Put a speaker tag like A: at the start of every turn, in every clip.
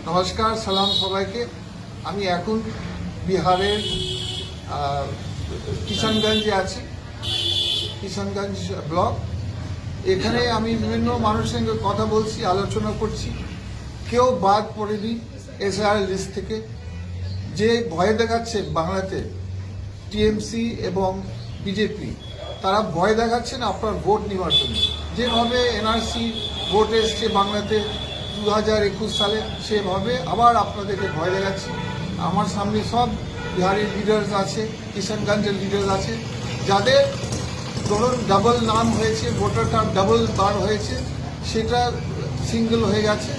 A: নমস্কার, সালাম সবাইকে। আমি এখন বিহারের কিষানগঞ্জে আছি, কিষানগঞ্জ ব্লক। এখানে আমি বিভিন্ন মানুষের সঙ্গে কথা বলছি, আলোচনা করছি। কেউ বাদ পড়েনি এসআর লিস্ট থেকে। যে ভয় দেখাচ্ছে বাংলাতে টিএমসি এবং বিজেপি, তারা ভয় দেখাচ্ছেন আপনার ভোট নেওয়ার জন্য। যেভাবে এনআরসি ভোট এসছে বাংলাতে 2021 সালে, সেভাবে আবার আপনাদেরকে ভয় দেখাচ্ছি। আমার সামনে সব বিহারের লিডার্স আছে, কিষানগঞ্জের লিডার্স আছে, যাদের ধরুন ডাবল নাম হয়েছে, ভোটারটা ডাবল বার হয়েছে, সেটা সিঙ্গেল হয়ে গেছে।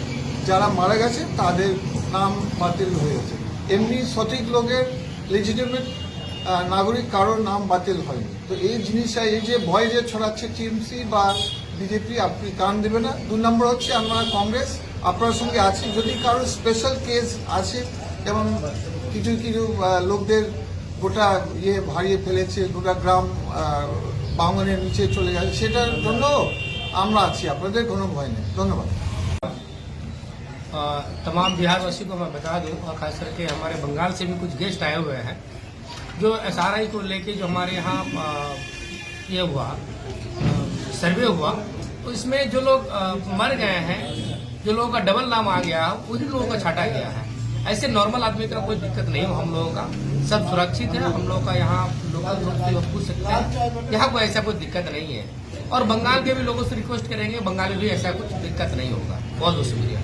A: যারা মারা গেছে তাদের নাম বাতিল হয়ে গেছে। এমনি সঠিক লোকের লেজিটিমেট নাগরিক কারোর নাম বাতিল হয়নি। তো এই জিনিসটা, এই যে ভয় যে ছড়াচ্ছে টিএমসি বা বিজেপি, আপনি কান দেবে না। 2 নম্বর হচ্ছে আমরা কংগ্রেস আপনার সঙ্গে আছি। যদি কারোর স্পেশাল কেস আছে, যেমন কিছু কিছু লোকদের গোটা হারিয়ে ফেলেছে, গোটা গ্রাম বাঙনের নিচে চলে গেছে, সেটার জন্য আমরা আছি, আপনাদের কোনো ভয় নেই। ধন্যবাদ।
B: तमाम बिहारवासी को मैं बता दूं, और खास करके हमारे बंगाल से भी कुछ गेस्ट आए हुए हैं, जो एसआरआई को लेके जो हमारे यहाँ ये हुआ सर्वे हुआ, तो इसमें जो लोग मर गए हैं, जो लोगों का डबल नाम आ गया, उन्हीं लोगों को छाटा गया है। ऐसे नॉर्मल आदमी का कोई दिक्कत नहीं हो, हम लोगों का सब सुरक्षित है। हम लोग का यहाँ लोकल लोग से पूछ सकते हैं, यहाँ कोई ऐसा कोई दिक्कत नहीं है। और बंगाल के भी लोगों से रिक्वेस्ट करेंगे, बंगाल में भी ऐसा कुछ दिक्कत नहीं होगा। बहुत बहुत शुक्रिया।